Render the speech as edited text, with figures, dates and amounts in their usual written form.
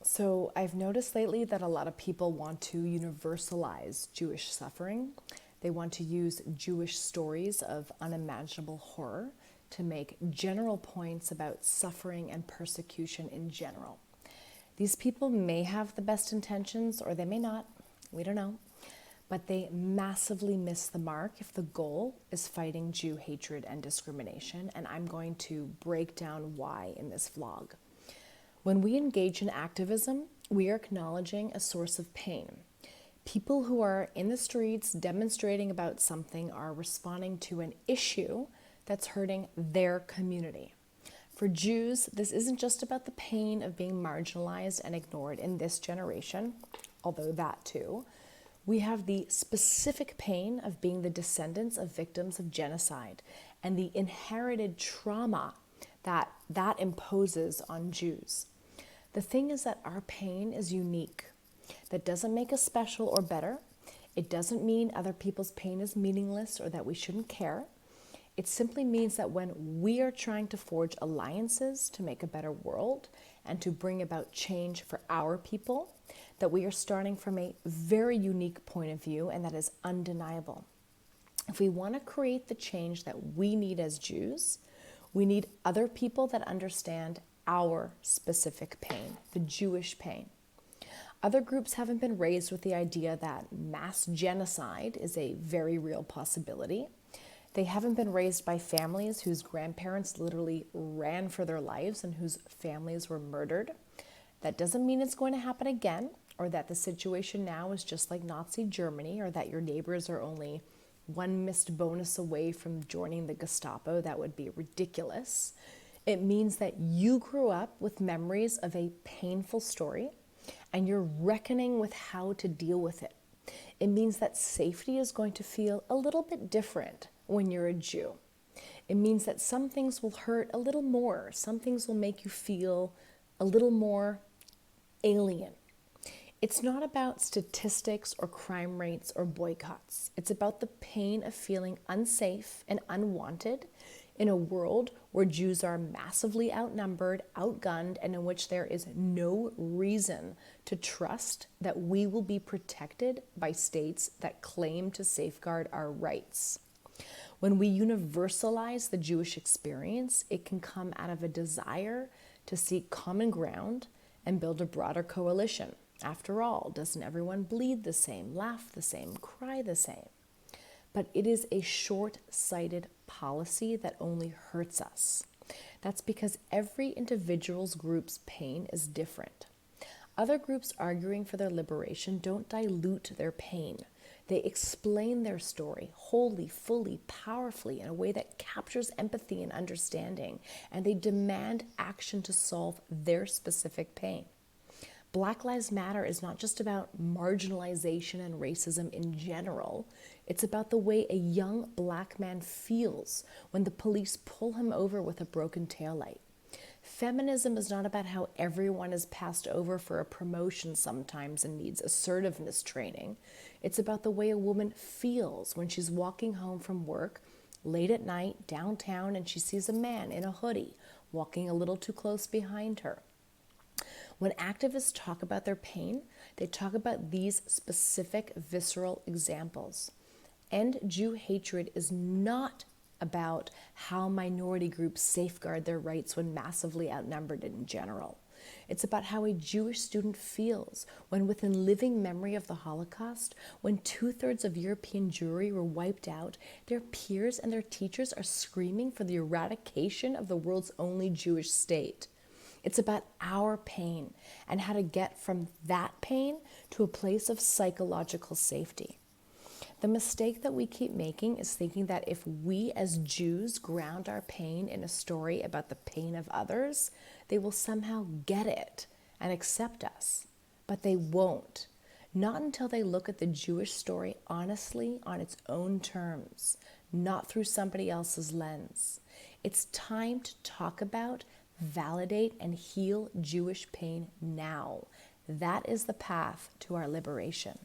So I've noticed lately that a lot of people want to universalize Jewish suffering. They want to use Jewish stories of unimaginable horror to make general points about suffering and persecution in general. These people may have the best intentions or they may not, we don't know, but they massively miss the mark if the goal is fighting Jew hatred and discrimination, and I'm going to break down why in this vlog. When we engage in activism, we are acknowledging a source of pain. People who are in the streets demonstrating about something are responding to an issue that's hurting their community. For Jews, this isn't just about the pain of being marginalized and ignored in this generation, although that too. We have the specific pain of being the descendants of victims of genocide and the inherited trauma that imposes on Jews. The thing is that our pain is unique. That doesn't make us special or better. It doesn't mean other people's pain is meaningless or that we shouldn't care. It simply means that when we are trying to forge alliances to make a better world and to bring about change for our people, that we are starting from a very unique point of view, and that is undeniable. If we want to create the change that we need as Jews, we need other people that understand our specific pain, the Jewish pain. Other groups haven't been raised with the idea that mass genocide is a very real possibility. They haven't been raised by families whose grandparents literally ran for their lives and whose families were murdered. That doesn't mean it's going to happen again, or that the situation now is just like Nazi Germany, or that your neighbors are only one missed bonus away from joining the Gestapo. That would be ridiculous. It means that you grew up with memories of a painful story and you're reckoning with how to deal with it. It means that safety is going to feel a little bit different when you're a Jew. It means that some things will hurt a little more. Some things will make you feel a little more alien. It's not about statistics or crime rates or boycotts. It's about the pain of feeling unsafe and unwanted in a world where Jews are massively outnumbered, outgunned, and in which there is no reason to trust that we will be protected by states that claim to safeguard our rights. When we universalize the Jewish experience, it can come out of a desire to seek common ground and build a broader coalition. After all, doesn't everyone bleed the same, laugh the same, cry the same? But it is a short-sighted policy that only hurts us. That's because every individual's group's pain is different. Other groups arguing for their liberation don't dilute their pain. They explain their story wholly, fully, powerfully in a way that captures empathy and understanding, and they demand action to solve their specific pain. Black Lives Matter is not just about marginalization and racism in general. It's about the way a young black man feels when the police pull him over with a broken taillight. Feminism is not about how everyone is passed over for a promotion sometimes and needs assertiveness training. It's about the way a woman feels when she's walking home from work late at night downtown and she sees a man in a hoodie walking a little too close behind her. When activists talk about their pain, they talk about these specific visceral examples. End Jew hatred is not about how minority groups safeguard their rights when massively outnumbered in general. It's about how a Jewish student feels when, within living memory of the Holocaust, when 2/3 of European Jewry were wiped out, their peers and their teachers are screaming for the eradication of the world's only Jewish state. It's about our pain and how to get from that pain to a place of psychological safety. The mistake that we keep making is thinking that if we as Jews ground our pain in a story about the pain of others, they will somehow get it and accept us. But they won't. Not until they look at the Jewish story honestly on its own terms, not through somebody else's lens. It's time to talk about, validate, and heal Jewish pain now. That is the path to our liberation.